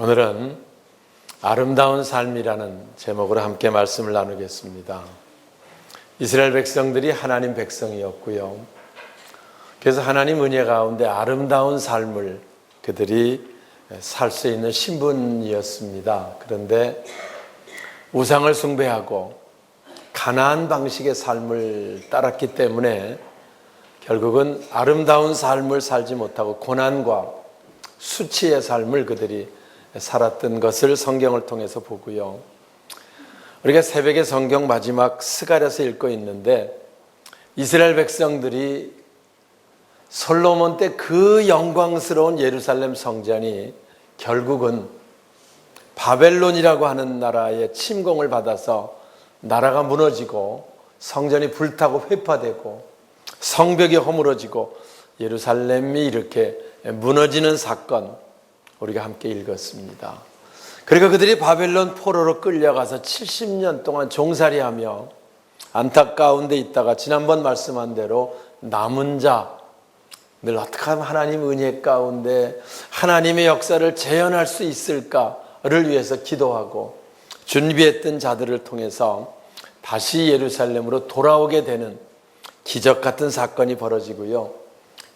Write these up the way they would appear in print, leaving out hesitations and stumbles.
오늘은 아름다운 삶이라는 제목으로 함께 말씀을 나누겠습니다. 이스라엘 백성들이 하나님 백성이었고요. 그래서 하나님 은혜 가운데 아름다운 삶을 그들이 살 수 있는 신분이었습니다. 그런데 우상을 숭배하고 가나안 방식의 삶을 따랐기 때문에 결국은 아름다운 삶을 살지 못하고 고난과 수치의 삶을 그들이 살았던 것을 성경을 통해서 보고요. 우리가 새벽에 성경 마지막 스가랴서 읽고 있는데 이스라엘 백성들이 솔로몬 때 그 영광스러운 예루살렘 성전이 결국은 바벨론이라고 하는 나라의 침공을 받아서 나라가 무너지고 성전이 불타고 회파되고 성벽이 허물어지고 예루살렘이 이렇게 무너지는 사건 우리가 함께 읽었습니다. 그리고 그들이 바벨론 포로로 끌려가서 70년 동안 종살이하며 안타까운 데 있다가 지난번 말씀한 대로 남은 자, 늘 어떻게 하면 하나님 은혜 가운데 하나님의 역사를 재현할 수 있을까를 위해서 기도하고 준비했던 자들을 통해서 다시 예루살렘으로 돌아오게 되는 기적 같은 사건이 벌어지고요.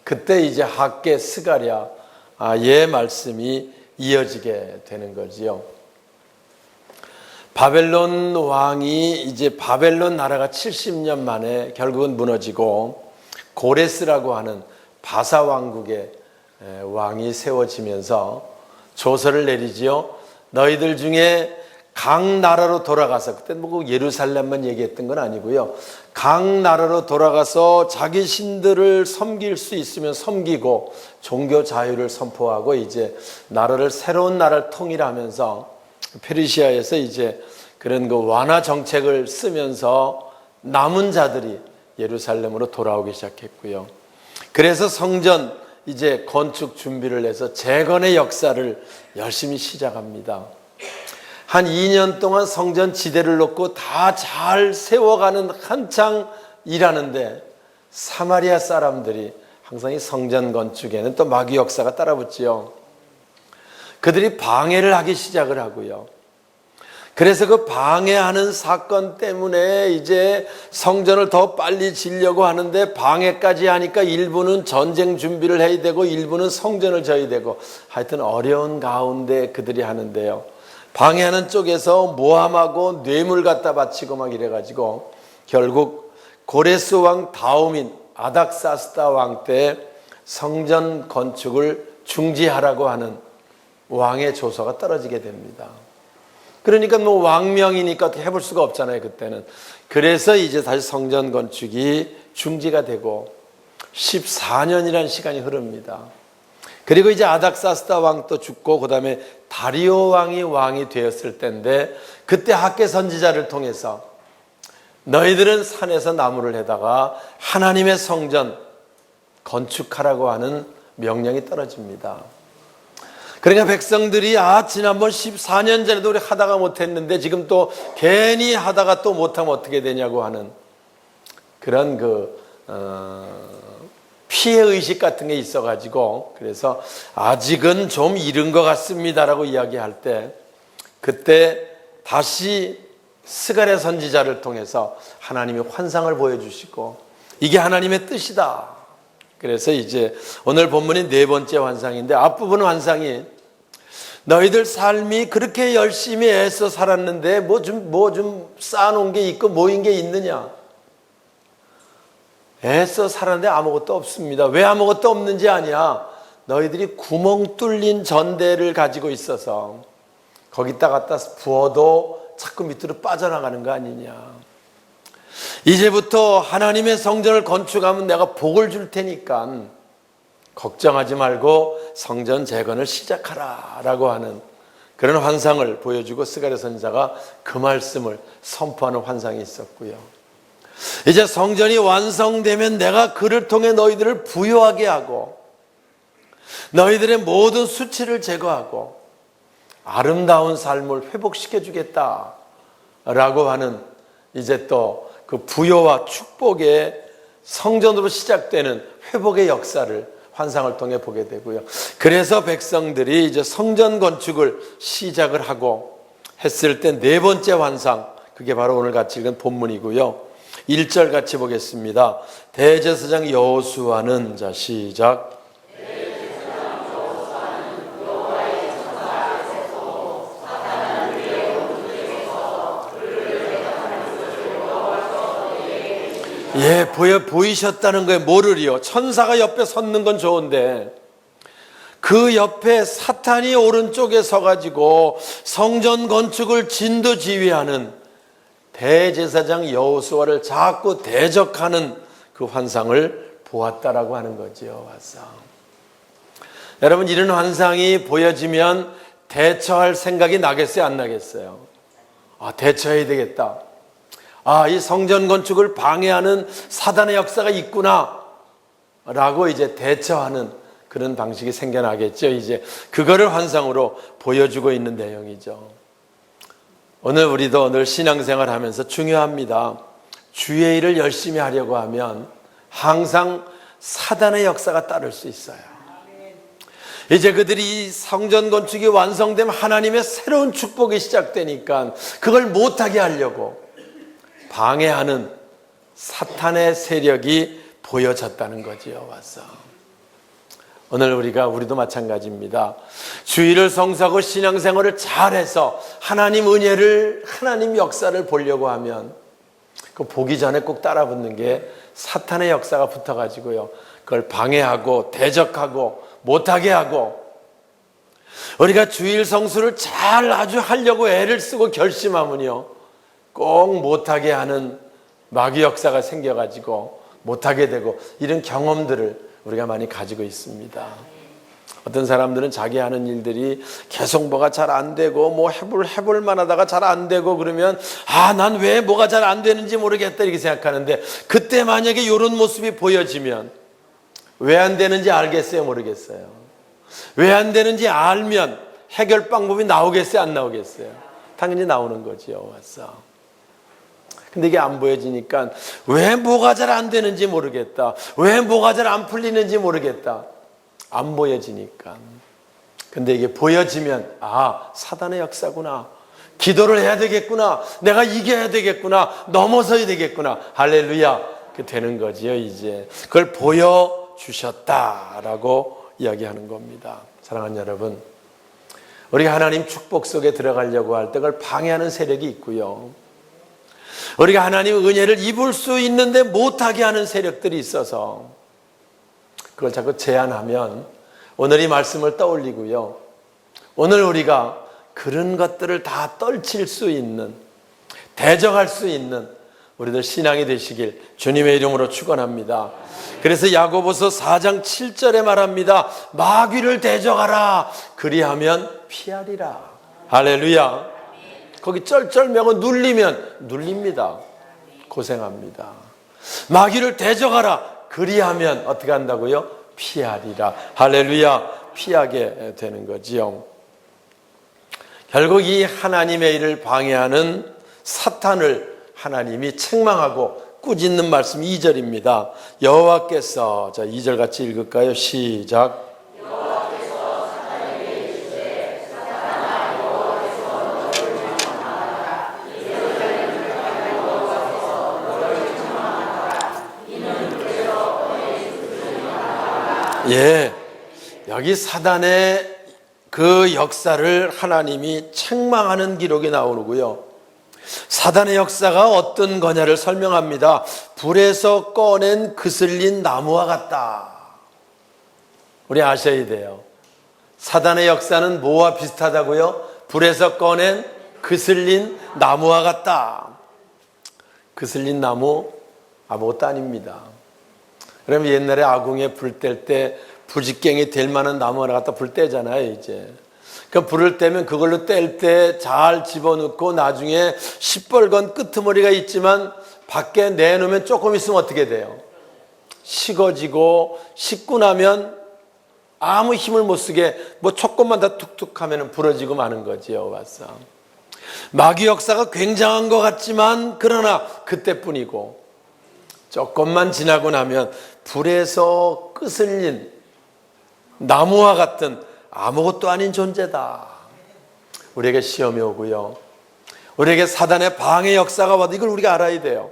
그때 이제 학개 스가랴의 말씀이 이어지게 되는 거지요. 바벨론 왕이 이제 바벨론 나라가 70년 만에 결국은 무너지고 고레스라고 하는 바사 왕국의 왕이 세워지면서 조서를 내리지요. 너희들 중에 각 나라로 돌아가서, 그때 뭐 예루살렘만 얘기했던 건 아니고요. 각 나라로 돌아가서 자기 신들을 섬길 수 있으면 섬기고 종교 자유를 선포하고 이제 나라를 새로운 나라를 통일하면서 페르시아에서 이제 그런 그 완화 정책을 쓰면서 남은 자들이 예루살렘으로 돌아오기 시작했고요. 그래서 성전 이제 건축 준비를 해서 재건의 역사를 열심히 시작합니다. 한 2년 동안 성전 지대를 놓고 다 잘 세워가는 한창 일하는데 사마리아 사람들이 항상 이 성전 건축에는 또 마귀 역사가 따라붙지요. 그들이 방해를 하기 시작을 하고요. 그래서 그 방해하는 사건 때문에 이제 성전을 더 빨리 지려고 하는데 방해까지 하니까 일부는 전쟁 준비를 해야 되고 일부는 성전을 져야 되고 하여튼 어려운 가운데 그들이 하는데요. 방해하는 쪽에서 모함하고 뇌물 갖다 바치고 막 이래가지고 결국 고레스 왕 다음인 아닥사스다 왕 때 성전 건축을 중지하라고 하는 왕의 조서가 떨어지게 됩니다. 그러니까 뭐 왕명이니까 어떻게 해볼 수가 없잖아요, 그때는. 그래서 이제 다시 성전 건축이 중지가 되고 14년이라는 시간이 흐릅니다. 그리고 이제 아닥사스다 왕도 죽고 그 다음에 다리오 왕이 되었을 때인데 그때 학개 선지자를 통해서 너희들은 산에서 나무를 해다가 하나님의 성전 건축하라고 하는 명령이 떨어집니다. 그러니까 백성들이 지난번 14년 전에도 우리 하다가 못했는데 지금 또 괜히 하다가 또 못하면 어떻게 되냐고 하는 그런 피해의식 같은 게 있어가지고 그래서 아직은 좀 이른 것 같습니다라고 이야기할 때 그때 다시 스가랴 선지자를 통해서 하나님이 환상을 보여주시고 이게 하나님의 뜻이다. 그래서 이제 오늘 본문이 네 번째 환상인데 앞부분 환상이 너희들 삶이 그렇게 열심히 애써 살았는데 뭐 좀 쌓아놓은 게 있고 모인 게 있느냐? 애써 살았는데 아무것도 없습니다. 왜 아무것도 없는지 아냐? 너희들이 구멍 뚫린 전대를 가지고 있어서 거기다 갖다 부어도 자꾸 밑으로 빠져나가는 거 아니냐? 이제부터 하나님의 성전을 건축하면 내가 복을 줄 테니까 걱정하지 말고 성전 재건을 시작하라 라고 하는 그런 환상을 보여주고 스가랴 선지자가 그 말씀을 선포하는 환상이 있었고요. 이제 성전이 완성되면 내가 그를 통해 너희들을 부유하게 하고 너희들의 모든 수치를 제거하고 아름다운 삶을 회복시켜 주겠다 라고 하는 이제 또 그 부여와 축복의 성전으로 시작되는 회복의 역사를 환상을 통해 보게 되고요. 그래서 백성들이 이제 성전 건축을 시작을 하고 했을 때 네 번째 환상, 그게 바로 오늘 같이 읽은 본문이고요. 1절 같이 보겠습니다. 대제사장 여호수아는, 자 시작. 예, 보이셨다는 거예요. 뭐를요? 천사가 옆에 섰는 건 좋은데 그 옆에 사탄이 오른쪽에 서가지고 성전 건축을 진두지휘하는 대제사장 여호수아를 자꾸 대적하는 그 환상을 보았다라고 하는 거죠. 환상. 여러분, 이런 환상이 보여지면 대처할 생각이 나겠어요? 안 나겠어요? 대처해야 되겠다. 이 성전 건축을 방해하는 사단의 역사가 있구나 라고 이제 대처하는 그런 방식이 생겨나겠죠. 이제 그거를 환상으로 보여주고 있는 내용이죠. 오늘 우리도 늘 신앙생활 하면서 중요합니다. 주의 일을 열심히 하려고 하면 항상 사단의 역사가 따를 수 있어요. 이제 그들이 성전 건축이 완성되면 하나님의 새로운 축복이 시작되니까 그걸 못하게 하려고 방해하는 사탄의 세력이 보여졌다는 거지요. 와서 오늘 우리도 마찬가지입니다. 주일을 성수하고 신앙생활을 잘해서 하나님 은혜를, 하나님 역사를 보려고 하면 그 보기 전에 꼭 따라붙는 게 사탄의 역사가 붙어가지고요, 그걸 방해하고 대적하고 못하게 하고, 우리가 주일 성수를 잘 아주 하려고 애를 쓰고 결심하면요 꼭 못하게 하는 마귀 역사가 생겨가지고 못하게 되고, 이런 경험들을 우리가 많이 가지고 있습니다. 어떤 사람들은 자기 하는 일들이 계속 뭐가 잘 안 되고 뭐 해볼 만하다가 잘 안 되고 그러면 난 왜 뭐가 잘 안 되는지 모르겠다 이렇게 생각하는데, 그때 만약에 이런 모습이 보여지면 왜 안 되는지 알겠어요? 모르겠어요? 왜 안 되는지 알면 해결 방법이 나오겠어요? 안 나오겠어요? 당연히 나오는 거죠. 와서. 근데 이게 안 보여지니까 왜 뭐가 잘 안 되는지 모르겠다, 왜 뭐가 잘 안 풀리는지 모르겠다, 안 보여지니까. 근데 이게 보여지면 사단의 역사구나, 기도를 해야 되겠구나, 내가 이겨야 되겠구나, 넘어서야 되겠구나, 할렐루야, 그 되는 거지요. 이제 그걸 보여주셨다라고 이야기하는 겁니다. 사랑하는 여러분, 우리가 하나님 축복 속에 들어가려고 할 때 그걸 방해하는 세력이 있고요, 우리가 하나님의 은혜를 입을 수 있는데 못하게 하는 세력들이 있어서 그걸 자꾸 제한하면 오늘 이 말씀을 떠올리고요, 오늘 우리가 그런 것들을 다 떨칠 수 있는, 대적할 수 있는 우리들 신앙이 되시길 주님의 이름으로 축원합니다. 그래서 야고보서 4장 7절에 말합니다. 마귀를 대적하라, 그리하면 피하리라. 할렐루야. 거기 쩔쩔매고 눌리면 눌립니다. 고생합니다. 마귀를 대적하라, 그리하면 어떻게 한다고요? 피하리라. 할렐루야. 피하게 되는 거지요. 결국 이 하나님의 일을 방해하는 사탄을 하나님이 책망하고 꾸짖는 말씀 2절입니다. 여호와께서, 자 2절 같이 읽을까요? 시작. 예, 여기 사단의 그 역사를 하나님이 책망하는 기록이 나오고요, 사단의 역사가 어떤 거냐를 설명합니다. 불에서 꺼낸 그슬린 나무와 같다. 우리 아셔야 돼요. 사단의 역사는 뭐와 비슷하다고요? 불에서 꺼낸 그슬린 나무와 같다. 그슬린 나무 아무것도 아닙니다. 그러면 옛날에 아궁이에 불 뗄 때 부직갱이 될 만한 나무 하나 갖다 불 떼잖아요. 이제 그 불을 떼면 그걸로 뗄 때 잘 집어넣고 나중에 시뻘건 끄트머리가 있지만 밖에 내놓으면 조금 있으면 어떻게 돼요? 식어지고 식고 나면 아무 힘을 못 쓰게 뭐 조금만 더 툭툭 하면 부러지고 마는 거지요. 와서 마귀 역사가 굉장한 것 같지만 그러나 그때뿐이고, 조금만 지나고 나면 불에서 끄슬린 나무와 같은 아무것도 아닌 존재다. 우리에게 시험이 오고요, 우리에게 사단의 방해 역사가 와도 이걸 우리가 알아야 돼요.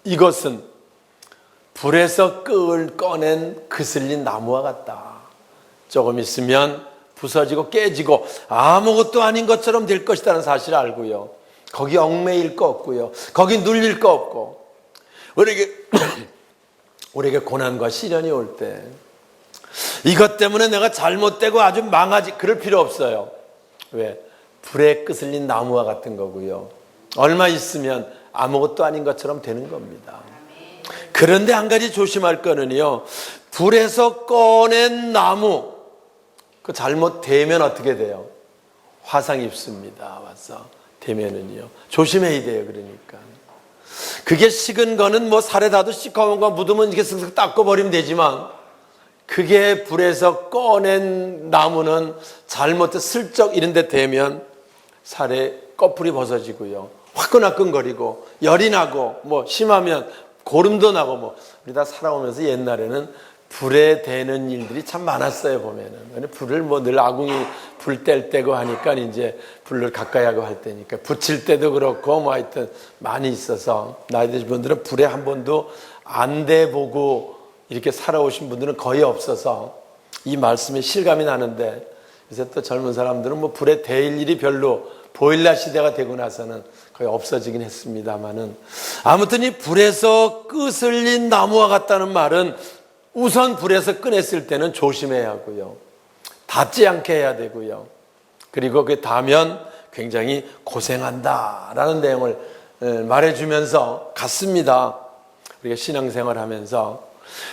이것은 불에서 끈을 꺼낸 그슬린 나무와 같다. 조금 있으면 부서지고 깨지고 아무것도 아닌 것처럼 될 것이라는 사실을 알고요, 거기 얽매일 거 없고요, 거기 눌릴 거 없고, 우리에게 고난과 시련이 올 때 이것 때문에 내가 잘못되고 아주 망하지 그럴 필요 없어요. 왜? 불에 끄슬린 나무와 같은 거고요, 얼마 있으면 아무것도 아닌 것처럼 되는 겁니다. 그런데 한 가지 조심할 거는요, 불에서 꺼낸 나무 그 잘못 대면 어떻게 돼요? 화상 입습니다. 와서 대면은요, 조심해야 돼요. 그러니까 그게 식은 거는 뭐 살에 닿아도 시커먼 거 묻으면 이렇게 쓱쓱 닦아버리면 되지만, 그게 불에서 꺼낸 나무는 잘못해 슬쩍 이런 데 대면 살에 꺼풀이 벗어지고요, 화끈화끈거리고 열이 나고 뭐 심하면 고름도 나고 뭐 우리 다 살아오면서 옛날에는 불에 대는 일들이 참 많았어요. 보면은 불을 뭐 늘 아궁이 불 뗄 때고 하니까 이제 불을 가까이 하고 할 때니까 붙일 때도 그렇고 뭐 하여튼 많이 있어서, 나이 드신 분들은 불에 한 번도 안 대보고 이렇게 살아오신 분들은 거의 없어서 이 말씀에 실감이 나는데, 요새 또 젊은 사람들은 뭐 불에 대일 일이 별로 보일러 시대가 되고 나서는 거의 없어지긴 했습니다만은, 아무튼 이 불에서 끄슬린 나무와 같다는 말은 우선 불에서 꺼냈을 때는 조심해야 하고요, 닿지 않게 해야 되고요, 그리고 그 닿으면 굉장히 고생한다라는 내용을 말해주면서 갔습니다. 우리가 신앙생활 하면서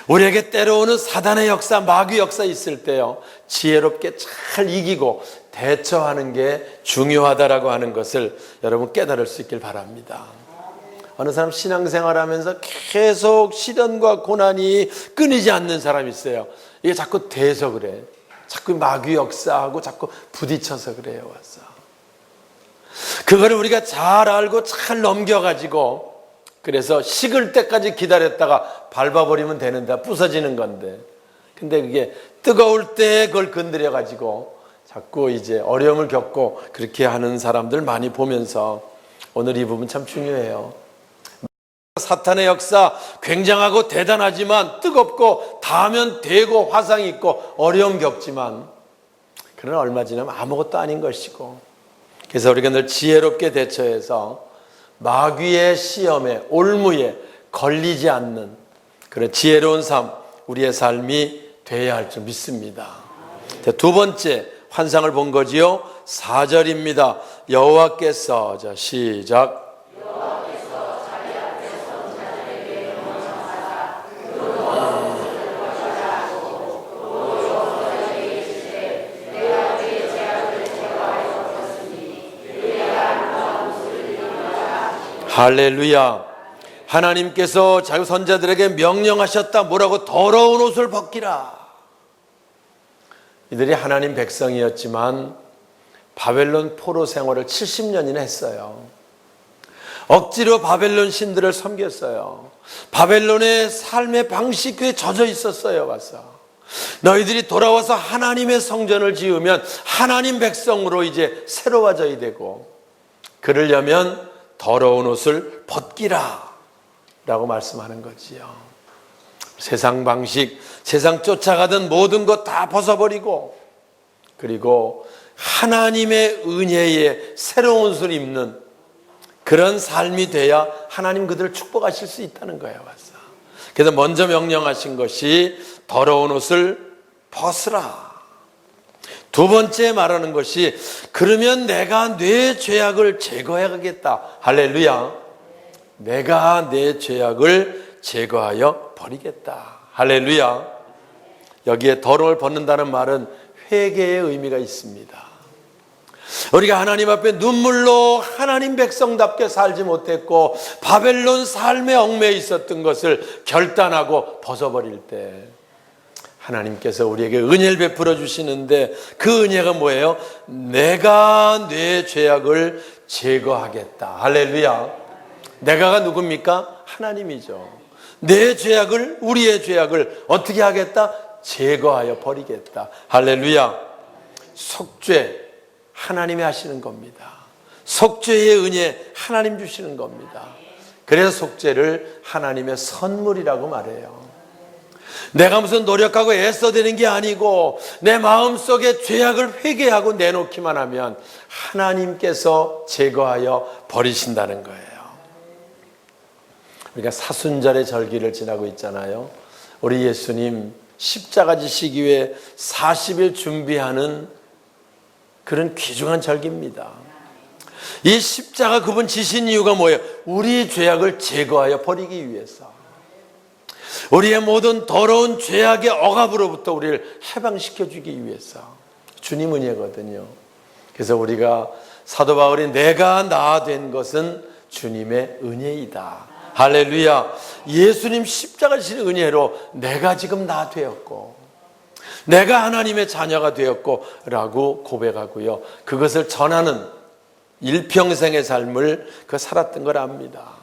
우리에게 때려오는 사단의 역사, 마귀 역사 있을 때요, 지혜롭게 잘 이기고 대처하는 게 중요하다라고 하는 것을 여러분 깨달을 수 있길 바랍니다. 어느 사람 신앙생활 하면서 계속 시련과 고난이 끊이지 않는 사람이 있어요. 이게 자꾸 대서 그래. 자꾸 마귀 역사하고 자꾸 부딪혀서 그래요. 와서 그거를 우리가 잘 알고 잘 넘겨가지고, 그래서 식을 때까지 기다렸다가 밟아버리면 되는데 부서지는 건데, 근데 그게 뜨거울 때 그걸 건드려가지고 자꾸 이제 어려움을 겪고 그렇게 하는 사람들 많이 보면서 오늘 이 부분 참 중요해요. 사탄의 역사 굉장하고 대단하지만, 뜨겁고 닿으면 되고 화상이 있고 어려움 겪지만, 그러나 얼마 지나면 아무것도 아닌 것이고, 그래서 우리가 늘 지혜롭게 대처해서 마귀의 시험에 올무에 걸리지 않는 그런 지혜로운 삶, 우리의 삶이 되어야 할 줄 믿습니다. 두 번째 환상을 본 거지요. 4절입니다. 여호와께서, 자 시작. 할렐루야. 하나님께서 자기 선자들에게 명령하셨다. 뭐라고? 더러운 옷을 벗기라. 이들이 하나님 백성이었지만 바벨론 포로 생활을 70년이나 했어요. 억지로 바벨론 신들을 섬겼어요. 바벨론의 삶의 방식에 젖어 있었어요. 와서 너희들이 돌아와서 하나님의 성전을 지으면 하나님 백성으로 이제 새로워져야 되고, 그러려면 더러운 옷을 벗기라 라고 말씀하는 거지요. 세상 방식, 세상 쫓아가던 모든 것 다 벗어버리고, 그리고 하나님의 은혜에 새로운 옷을 입는 그런 삶이 돼야 하나님 그들을 축복하실 수 있다는 거예요. 와서 그래서 먼저 명령하신 것이 더러운 옷을 벗으라. 두 번째 말하는 것이, 그러면 내가 내 죄악을 제거해야겠다. 할렐루야. 내가 내 죄악을 제거하여 버리겠다. 할렐루야. 여기에 더러움을 벗는다는 말은 회개의 의미가 있습니다. 우리가 하나님 앞에 눈물로 하나님 백성답게 살지 못했고 바벨론 삶에 얽매여 있었던 것을 결단하고 벗어버릴 때 하나님께서 우리에게 은혜를 베풀어 주시는데, 그 은혜가 뭐예요? 내가 내 죄악을 제거하겠다. 할렐루야. 내가가 누굽니까? 하나님이죠. 내 죄악을, 우리의 죄악을 어떻게 하겠다? 제거하여 버리겠다. 할렐루야. 속죄 하나님이 하시는 겁니다. 속죄의 은혜 하나님 주시는 겁니다. 그래서 속죄를 하나님의 선물이라고 말해요. 내가 무슨 노력하고 애써대는 게 아니고 내 마음속에 죄악을 회개하고 내놓기만 하면 하나님께서 제거하여 버리신다는 거예요. 우리가 사순절의 절기를 지나고 있잖아요. 우리 예수님 십자가 지시기 위해 40일 준비하는 그런 귀중한 절기입니다. 이 십자가 그분 지신 이유가 뭐예요? 우리 죄악을 제거하여 버리기 위해서, 우리의 모든 더러운 죄악의 억압으로부터 우리를 해방시켜 주기 위해서 주님 은혜거든요. 그래서 우리가 사도 바울이 내가 나 된 것은 주님의 은혜이다. 할렐루야. 예수님 십자가 지신 은혜로 내가 지금 나 되었고 내가 하나님의 자녀가 되었고 라고 고백하고요, 그것을 전하는 일평생의 삶을 살았던 걸 압니다.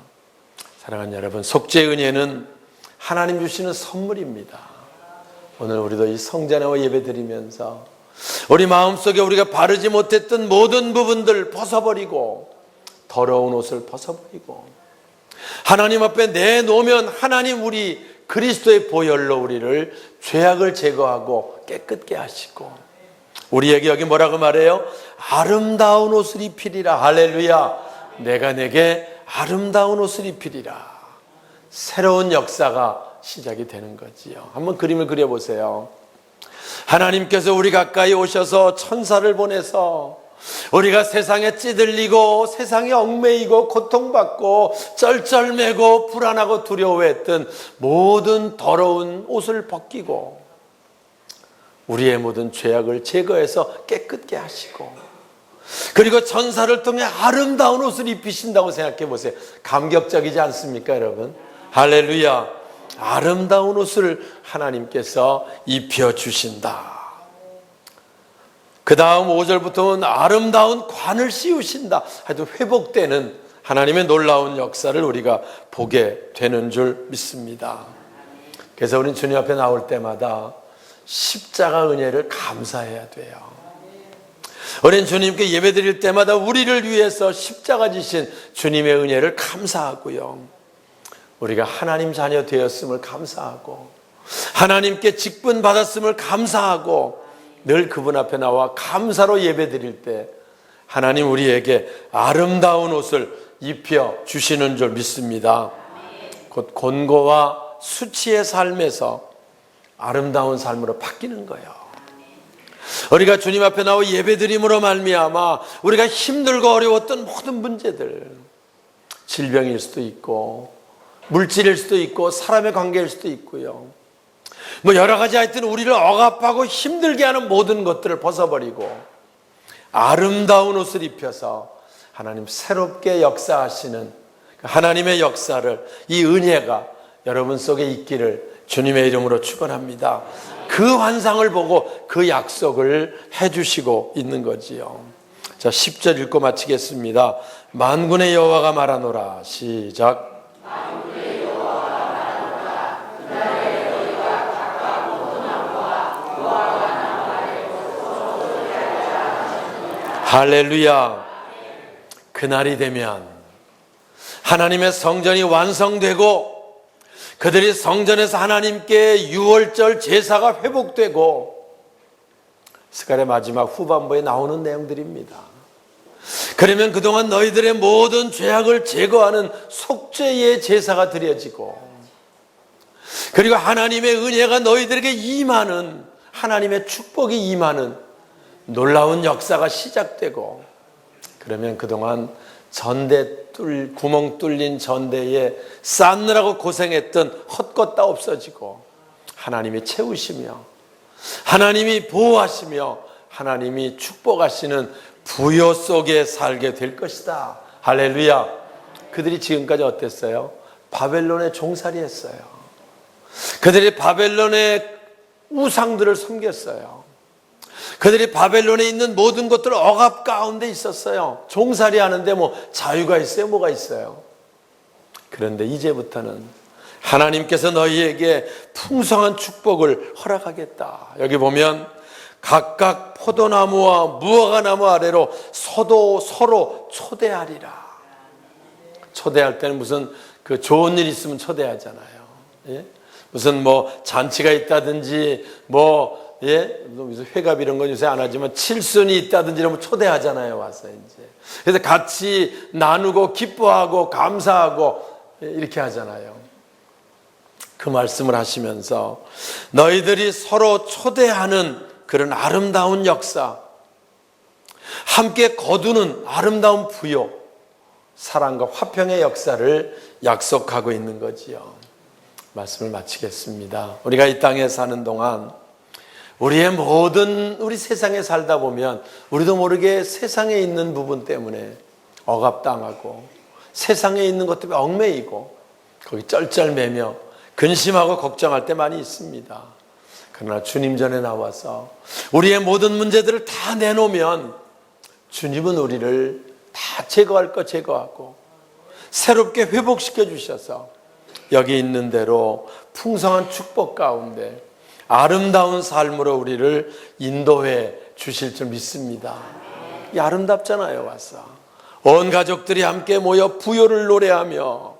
사랑하는 여러분, 속죄의 은혜는 하나님 주시는 선물입니다. 오늘 우리도 이 성전에 와 예배 드리면서 우리 마음속에 우리가 바르지 못했던 모든 부분들 벗어버리고 더러운 옷을 벗어버리고 하나님 앞에 내놓으면 하나님 우리 그리스도의 보혈로 우리를 죄악을 제거하고 깨끗게 하시고 우리에게 여기 뭐라고 말해요? 아름다운 옷을 입히리라. 할렐루야. 내가 내게 아름다운 옷을 입히리라. 새로운 역사가 시작이 되는 거지요. 한번 그림을 그려보세요. 하나님께서 우리 가까이 오셔서 천사를 보내서 우리가 세상에 찌들리고 세상에 얽매이고 고통받고 쩔쩔매고 불안하고 두려워했던 모든 더러운 옷을 벗기고 우리의 모든 죄악을 제거해서 깨끗게 하시고 그리고 천사를 통해 아름다운 옷을 입히신다고 생각해 보세요. 감격적이지 않습니까, 여러분? 할렐루야. 아름다운 옷을 하나님께서 입혀주신다. 그 다음 5절부터는 아름다운 관을 씌우신다. 하여튼 회복되는 하나님의 놀라운 역사를 우리가 보게 되는 줄 믿습니다. 그래서 우리는 주님 앞에 나올 때마다 십자가 은혜를 감사해야 돼요. 우리는 주님께 예배 드릴 때마다 우리를 위해서 십자가 지신 주님의 은혜를 감사하고요, 우리가 하나님 자녀 되었음을 감사하고 하나님께 직분 받았음을 감사하고 늘 그분 앞에 나와 감사로 예배 드릴 때 하나님 우리에게 아름다운 옷을 입혀 주시는 줄 믿습니다. 곧 곤고와 수치의 삶에서 아름다운 삶으로 바뀌는 거예요. 우리가 주님 앞에 나와 예배드림으로 말미암아 우리가 힘들고 어려웠던 모든 문제들, 질병일 수도 있고 물질일 수도 있고 사람의 관계일 수도 있고요, 뭐 여러 가지 하여튼 우리를 억압하고 힘들게 하는 모든 것들을 벗어버리고 아름다운 옷을 입혀서 하나님 새롭게 역사하시는 하나님의 역사를, 이 은혜가 여러분 속에 있기를 주님의 이름으로 축원합니다. 그 환상을 보고 그 약속을 해주시고 있는 거지요. 자, 10절 읽고 마치겠습니다. 만군의 여호와가 말하노라. 시작. 만군의 여호와가 말하노라. 그날에 너희가 각각 모든함과 여호와가 나와의 할렐루야. 그날이 되면 하나님의 성전이 완성되고 그들이 성전에서 하나님께 유월절 제사가 회복되고, 스가랴 마지막 후반부에 나오는 내용들입니다. 그러면 그동안 너희들의 모든 죄악을 제거하는 속죄의 제사가 드려지고, 그리고 하나님의 은혜가 너희들에게 임하는, 하나님의 축복이 임하는 놀라운 역사가 시작되고, 그러면 그동안 구멍 뚫린 전대에 쌓느라고 고생했던 헛것 다 없어지고 하나님이 채우시며 하나님이 보호하시며 하나님이 축복하시는 부요 속에 살게 될 것이다. 할렐루야. 그들이 지금까지 어땠어요? 바벨론에 종살이 했어요. 그들이 바벨론의 우상들을 섬겼어요. 그들이 바벨론에 있는 모든 것들 억압 가운데 있었어요. 종살이 하는데 뭐 자유가 있어요? 뭐가 있어요? 그런데 이제부터는 하나님께서 너희에게 풍성한 축복을 허락하겠다. 여기 보면 각각 포도나무와 무화과나무 아래로 서로 초대하리라. 초대할 때는 무슨 그 좋은 일 있으면 초대하잖아요. 예? 무슨 뭐 잔치가 있다든지 무슨 회갑 이런 건 요새 안 하지만 칠순이 있다든지 이러면 초대하잖아요. 와서 이제. 그래서 같이 나누고 기뻐하고 감사하고 이렇게 하잖아요. 그 말씀을 하시면서 너희들이 서로 초대하는 그런 아름다운 역사, 함께 거두는 아름다운 부요, 사랑과 화평의 역사를 약속하고 있는 거지요. 말씀을 마치겠습니다. 우리가 이 땅에 사는 동안 우리 세상에 살다 보면 우리도 모르게 세상에 있는 부분 때문에 억압당하고 세상에 있는 것 때문에 얽매이고 거기 쩔쩔매며 근심하고 걱정할 때 많이 있습니다. 그러나 주님 전에 나와서 우리의 모든 문제들을 다 내놓으면 주님은 우리를 다 제거할 거 제거하고 새롭게 회복시켜 주셔서 여기 있는 대로 풍성한 축복 가운데 아름다운 삶으로 우리를 인도해 주실 줄 믿습니다. 이 아름답잖아요. 와서 온 가족들이 함께 모여 부요를 노래하며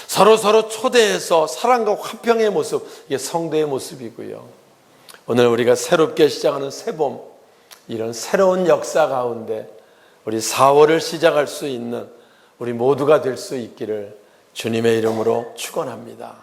서로 초대해서 사랑과 화평의 모습, 이게 성도의 모습이고요. 오늘 우리가 새롭게 시작하는 새봄, 이런 새로운 역사 가운데 우리 4월을 시작할 수 있는 우리 모두가 될 수 있기를 주님의 이름으로 축원합니다.